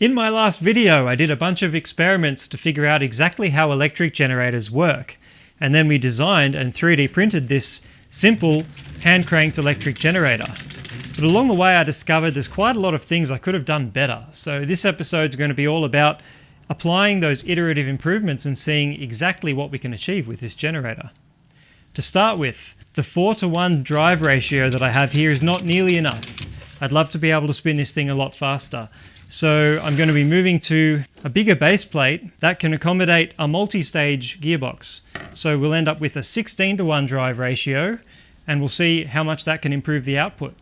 In my last video, I did a bunch of experiments to figure out exactly how electric generators work, and then we designed and 3D printed this simple hand-cranked electric generator. But along the way I discovered there's quite a lot of things I could have done better, so this episode is going to be all about applying those iterative improvements and seeing exactly what we can achieve with this generator. To start with, the 4:1 drive ratio that I have here is not nearly enough. I'd love to be able to spin this thing a lot faster. So I'm going to be moving to a bigger base plate that can accommodate a multi-stage gearbox. So we'll end up with a 16:1 drive ratio, and we'll see how much that can improve the output.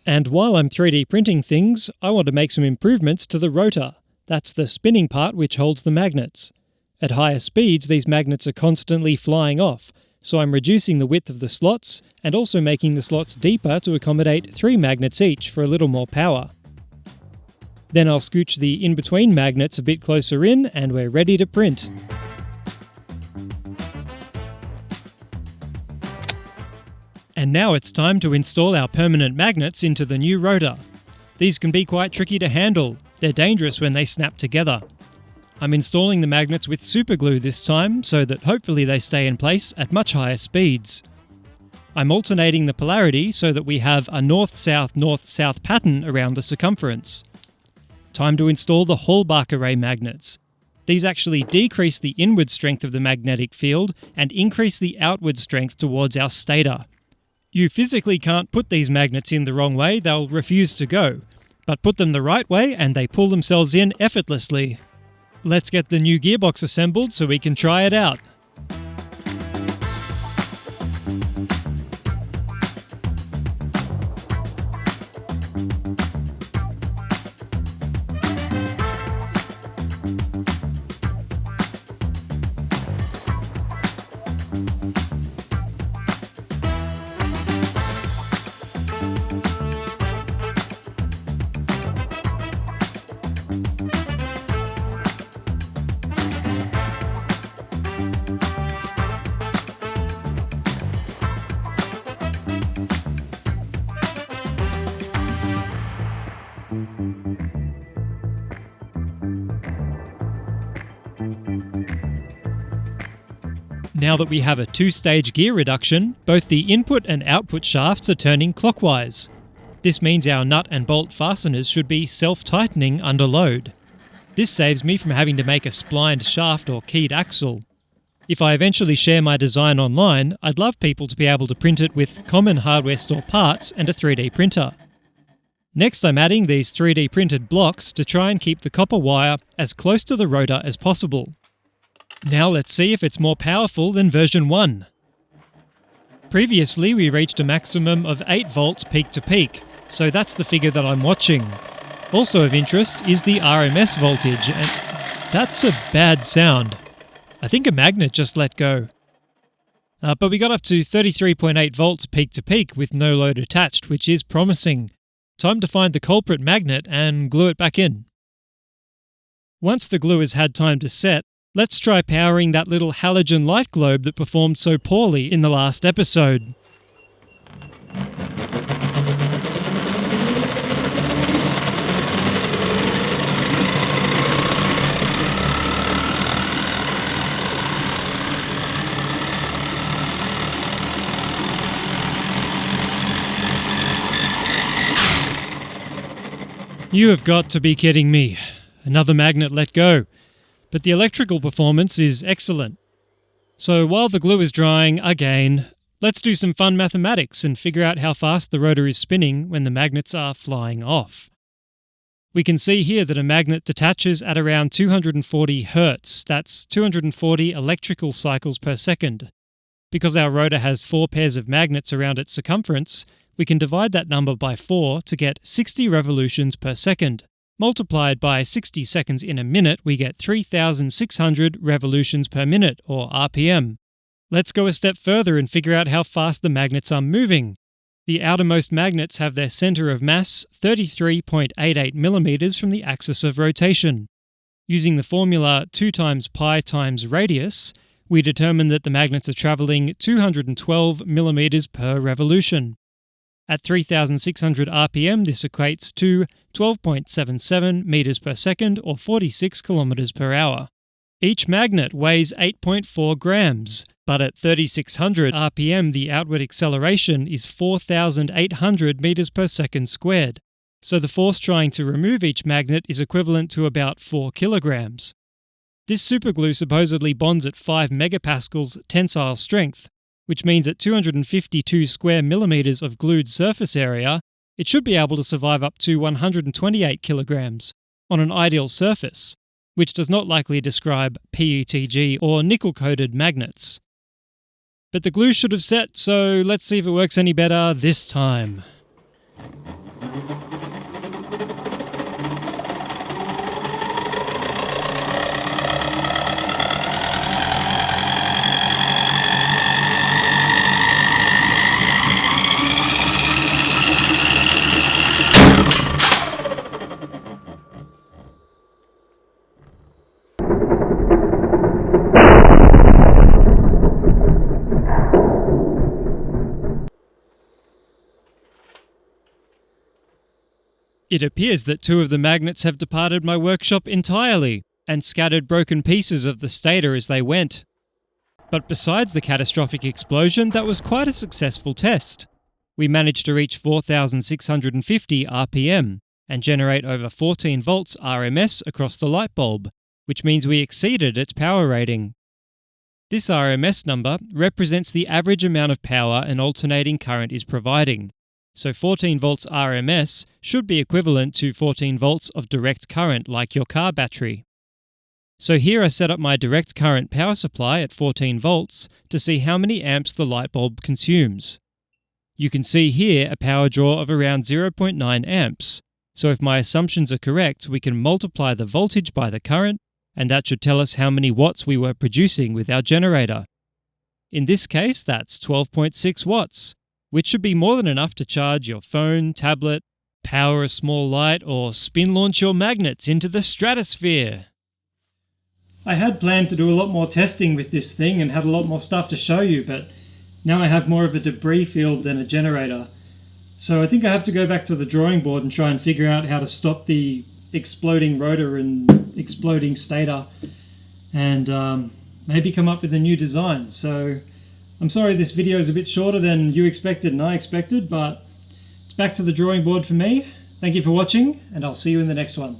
And while I'm 3D printing things, I want to make some improvements to the rotor. That's the spinning part which holds the magnets. At higher speeds, these magnets are constantly flying off, so I'm reducing the width of the slots and also making the slots deeper to accommodate 3 magnets each for a little more power. Then I'll scooch the in-between magnets a bit closer in and we're ready to print. And now it's time to install our permanent magnets into the new rotor. These can be quite tricky to handle. They're dangerous when they snap together. I'm installing the magnets with superglue this time so that hopefully they stay in place at much higher speeds. I'm alternating the polarity so that we have a north-south pattern around the circumference. Time to install the Hallmark array magnets. These actually decrease the inward strength of the magnetic field and increase the outward strength towards our stator. You physically can't put these magnets in the wrong way, they'll refuse to go. But put them the right way and they pull themselves in effortlessly. Let's get the new gearbox assembled so we can try it out. Now that we have a 2-stage gear reduction, both the input and output shafts are turning clockwise. This means our nut and bolt fasteners should be self-tightening under load. This saves me from having to make a splined shaft or keyed axle. If I eventually share my design online, I'd love people to be able to print it with common hardware store parts and a 3D printer. Next, I'm adding these 3D printed blocks to try and keep the copper wire as close to the rotor as possible. Now let's see if it's more powerful than version 1. Previously we reached a maximum of 8 volts peak to peak, so that's the figure that I'm watching. Also of interest is the RMS voltage, and that's a bad sound. I think a magnet just let go. But we got up to 33.8 volts peak to peak with no load attached, which is promising. Time to find the culprit magnet and glue it back in. Once the glue has had time to set, let's try powering that little halogen light globe that performed so poorly in the last episode. You have got to be kidding me. Another magnet let go. But the electrical performance is excellent. So while the glue is drying again, let's do some fun mathematics and figure out how fast the rotor is spinning when the magnets are flying off. We can see here that a magnet detaches at around 240 Hz, that's 240 electrical cycles per second. Because our rotor has 4 pairs of magnets around its circumference, we can divide that number by 4 to get 60 revolutions per second. Multiplied by 60 seconds in a minute, we get 3,600 revolutions per minute, or RPM. Let's go a step further and figure out how fast the magnets are moving. The outermost magnets have their center of mass 33.88 millimeters from the axis of rotation. Using the formula 2 times pi times radius, we determine that the magnets are traveling 212 millimeters per revolution. At 3,600 RPM, this equates to 12.77 meters per second or 46 kilometers per hour. Each magnet weighs 8.4 grams, but at 3,600 RPM, the outward acceleration is 4,800 meters per second squared. So the force trying to remove each magnet is equivalent to about 4 kilograms. This superglue supposedly bonds at 5 megapascals tensile strength, which means at 252 square millimeters of glued surface area, it should be able to survive up to 128 kilograms on an ideal surface, which does not likely describe PETG or nickel-coated magnets. But the glue should have set, so let's see if it works any better this time. It appears that 2 of the magnets have departed my workshop entirely and scattered broken pieces of the stator as they went. But besides the catastrophic explosion, that was quite a successful test. We managed to reach 4,650 RPM and generate over 14 volts RMS across the light bulb, which means we exceeded its power rating. This RMS number represents the average amount of power an alternating current is providing. So 14 volts RMS should be equivalent to 14 volts of direct current like your car battery. So here I set up my direct current power supply at 14 volts to see how many amps the light bulb consumes. You can see here a power draw of around 0.9 amps. So if my assumptions are correct, we can multiply the voltage by the current, and that should tell us how many watts we were producing with our generator. In this case, that's 12.6 watts. Which should be more than enough to charge your phone, tablet, power a small light, or spin launch your magnets into the stratosphere. I had planned to do a lot more testing with this thing and had a lot more stuff to show you, but now I have more of a debris field than a generator. So I think I have to go back to the drawing board and try and figure out how to stop the exploding rotor and exploding stator and maybe come up with a new design. So I'm sorry this video is a bit shorter than you expected and I expected, but it's back to the drawing board for me. Thank you for watching, and I'll see you in the next one.